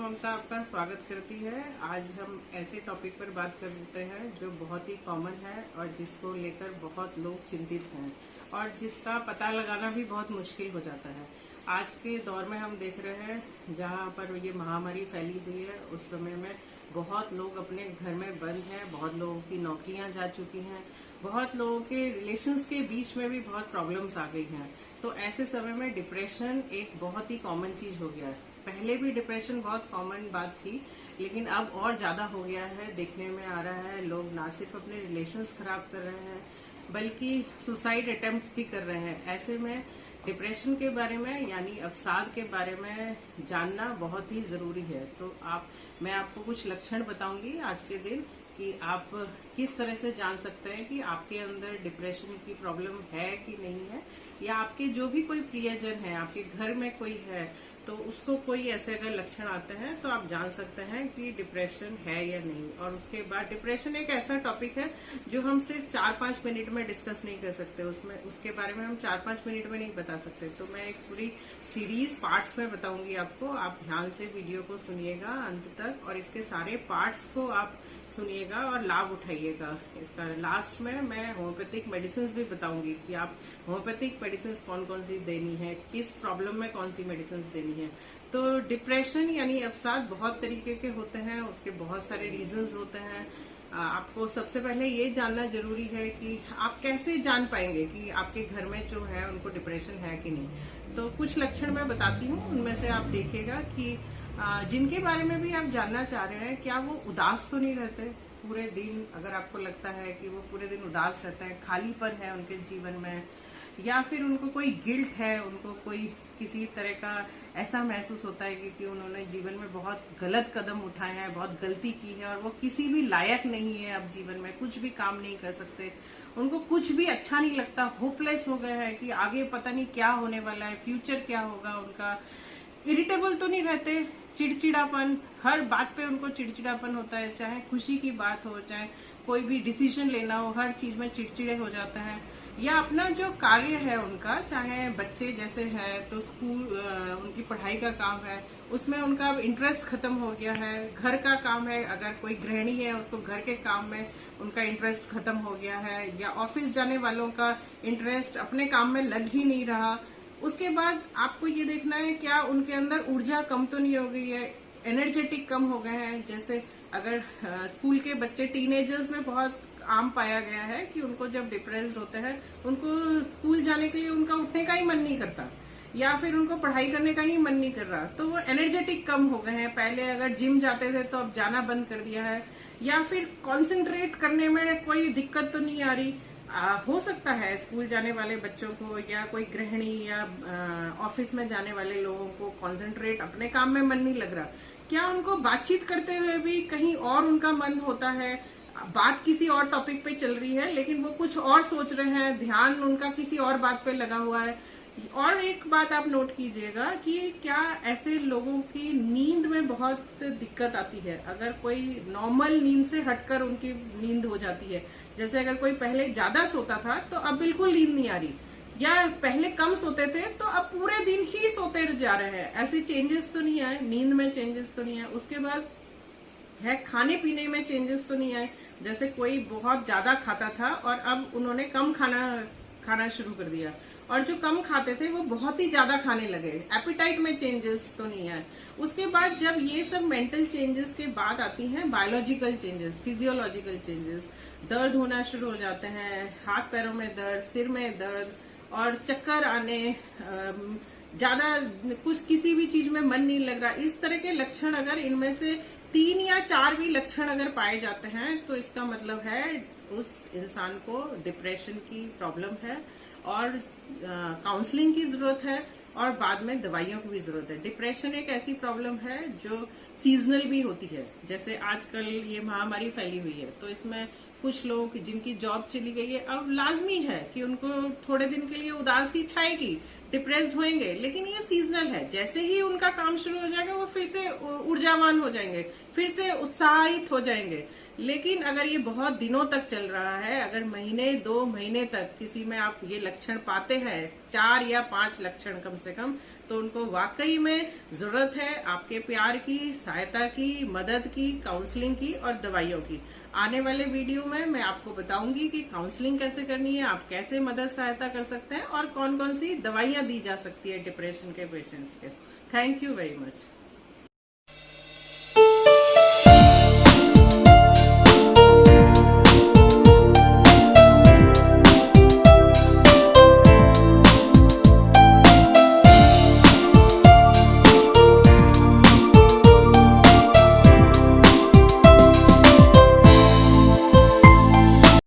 ममता आपका स्वागत करती है। आज हम ऐसे टॉपिक पर बात करते हैं जो बहुत ही कॉमन है और जिसको लेकर बहुत लोग चिंतित हैं और जिसका पता लगाना भी बहुत मुश्किल हो जाता है। आज के दौर में हम देख रहे हैं जहां पर ये महामारी फैली हुई है, उस समय में बहुत लोग अपने घर में बंद हैं, बहुत लोगों की नौकरियां जा चुकी हैं, बहुत लोगों के रिलेशंस के बीच में भी बहुत प्रॉब्लम्स आ गई हैं। तो ऐसे समय में डिप्रेशन एक बहुत ही कॉमन चीज हो गया है। पहले भी डिप्रेशन बहुत कॉमन बात थी, लेकिन अब और ज्यादा हो गया है। देखने में आ रहा है लोग ना सिर्फ अपने रिलेशंस खराब कर रहे हैं बल्कि सुसाइड अटेम्प्ट भी कर रहे हैं। ऐसे में डिप्रेशन के बारे में यानी अवसाद के बारे में जानना बहुत ही जरूरी है। तो मैं आपको कुछ लक्षण बताऊंगी आज के दिन कि आप किस तरह से जान सकते हैं कि आपके अंदर डिप्रेशन की प्रॉब्लम है कि नहीं है, या आपके जो भी कोई प्रियजन है, आपके घर में कोई है तो उसको कोई ऐसे अगर लक्षण आते हैं तो आप जान सकते हैं कि डिप्रेशन है या नहीं। और उसके बाद डिप्रेशन एक ऐसा टॉपिक है जो हम सिर्फ 4-5 मिनट में डिस्कस नहीं कर सकते, उसके बारे में हम 4-5 मिनट में नहीं बता सकते। तो मैं एक पूरी सीरीज पार्ट्स में बताऊंगी आपको। आप ध्यान से वीडियो को सुनिएगा अंत तक और इसके सारे पार्ट्स को आप सुनिएगा और लाभ उठाइएगा। इसका लास्ट में मैं होम्योपैथिक मेडिसिन भी बताऊंगी कि आप होम्योपैथिक मेडिसिन कौन कौन सी देनी है, किस प्रॉब्लम में कौन सी मेडिसिन देनी है। तो डिप्रेशन यानी अवसाद बहुत तरीके के होते हैं, उसके बहुत सारे रीजंस होते हैं। आपको सबसे पहले ये जानना जरूरी है कि आप कैसे जान पाएंगे कि आपके घर में जो है उनको डिप्रेशन है कि नहीं। तो कुछ लक्षण मैं बताती हूँ, उनमें से आप देखिएगा कि जिनके बारे में भी आप जानना चाह रहे हैं, क्या वो उदास तो नहीं रहते पूरे दिन। अगर आपको लगता है कि वो पूरे दिन उदास रहते हैं, खालीपन है उनके जीवन में, या फिर उनको कोई गिल्ट है, उनको कोई किसी तरह का ऐसा महसूस होता है कि उन्होंने जीवन में बहुत गलत कदम उठाए हैं, बहुत गलती की है और वो किसी भी लायक नहीं है, अब जीवन में कुछ भी काम नहीं कर सकते, उनको कुछ भी अच्छा नहीं लगता, होपलेस हो गए हैं कि आगे पता नहीं क्या होने वाला है, फ्यूचर क्या होगा उनका। इरिटेबल तो नहीं रहते, चिड़चिड़ापन, हर बात पे उनको चिड़चिड़ापन होता है, चाहे खुशी की बात हो, चाहे कोई भी डिसीजन लेना हो, हर चीज में चिड़चिड़े हो जाते हैं। या अपना जो कार्य है उनका, चाहे बच्चे जैसे हैं तो स्कूल उनकी पढ़ाई का काम है, उसमें उनका इंटरेस्ट खत्म हो गया है। घर का काम है, अगर कोई गृहिणी है उसको घर के काम में उनका इंटरेस्ट खत्म हो गया है, या ऑफिस जाने वालों का इंटरेस्ट अपने काम में लग ही नहीं रहा। उसके बाद आपको ये देखना है क्या उनके अंदर ऊर्जा कम तो नहीं हो गई है, एनर्जेटिक कम हो गए हैं। जैसे अगर स्कूल के बच्चे, टीनेजर्स में बहुत आम पाया गया है कि उनको जब डिप्रेस्ड होते हैं उनको स्कूल जाने के लिए उनका उठने का ही मन नहीं करता, या फिर उनको पढ़ाई करने का ही मन नहीं कर रहा, तो वो एनर्जेटिक कम हो गए हैं। पहले अगर जिम जाते थे तो अब जाना बंद कर दिया है, या फिर कंसंट्रेट करने में कोई दिक्कत तो नहीं आ रही। हो सकता है स्कूल जाने वाले बच्चों को या कोई गृहिणी या ऑफिस में जाने वाले लोगों को कंसंट्रेट अपने काम में मन नहीं लग रहा, क्या उनको बातचीत करते हुए भी कहीं और उनका मन होता है, बात किसी और टॉपिक पे चल रही है लेकिन वो कुछ और सोच रहे हैं, ध्यान उनका किसी और बात पे लगा हुआ है। और एक बात आप नोट कीजिएगा कि क्या ऐसे लोगों की नींद में बहुत दिक्कत आती है। अगर कोई नॉर्मल नींद से हटकर उनकी नींद हो जाती है, जैसे अगर कोई पहले ज्यादा सोता था तो अब बिल्कुल नींद नहीं आ रही, या पहले कम सोते थे तो अब पूरे दिन ही सोते जा रहे हैं, ऐसे चेंजेस तो नहीं आए, नींद में चेंजेस तो नहीं आए। उसके बाद है खाने पीने में चेंजेस तो नहीं आए, जैसे कोई बहुत ज्यादा खाता था और अब उन्होंने कम खाना शुरू कर दिया, और जो कम खाते थे वो बहुत ही ज्यादा खाने लगे। एपिटाइट में चेंजेस तो नहीं आए। उसके बाद जब ये सब मेंटल चेंजेस के बाद आती हैं बायोलॉजिकल चेंजेस, फिजियोलॉजिकल चेंजेस, दर्द होना शुरू हो जाते हैं, हाथ पैरों में दर्द, सिर में दर्द और चक्कर आने, ज्यादा कुछ किसी भी चीज में मन नहीं लग रहा। इस तरह के लक्षण अगर इनमें से 3 या 4 भी लक्षण अगर पाए जाते हैं तो इसका मतलब है उस इंसान को डिप्रेशन की प्रॉब्लम है और काउंसलिंग की जरूरत है और बाद में दवाइयों की भी जरूरत है। डिप्रेशन एक ऐसी प्रॉब्लम है जो सीजनल भी होती है, जैसे आजकल ये महामारी फैली हुई है तो इसमें कुछ लोग जिनकी जॉब चली गई है, अब लाजमी है कि उनको थोड़े दिन के लिए उदासी छाएगी, डिप्रेस होंगे, लेकिन ये सीजनल है। जैसे ही उनका काम शुरू हो जाएगा वो फिर से ऊर्जावान हो जाएंगे, फिर से उत्साहित हो जाएंगे। लेकिन अगर ये बहुत दिनों तक चल रहा है, अगर महीने 2 महीने तक किसी में आप ये लक्षण पाते हैं, 4 या 5 लक्षण कम से कम, तो उनको वाकई में जरूरत है आपके प्यार की, सहायता की, मदद की, काउंसलिंग की और दवाइयों की। आने वाले वीडियो में मैं आपको बताऊंगी कि काउंसलिंग कैसे करनी है, आप कैसे मदद सहायता कर सकते हैं और कौन कौन सी दवाइयां दी जा सकती है डिप्रेशन के पेशेंट्स के। Thank you very much.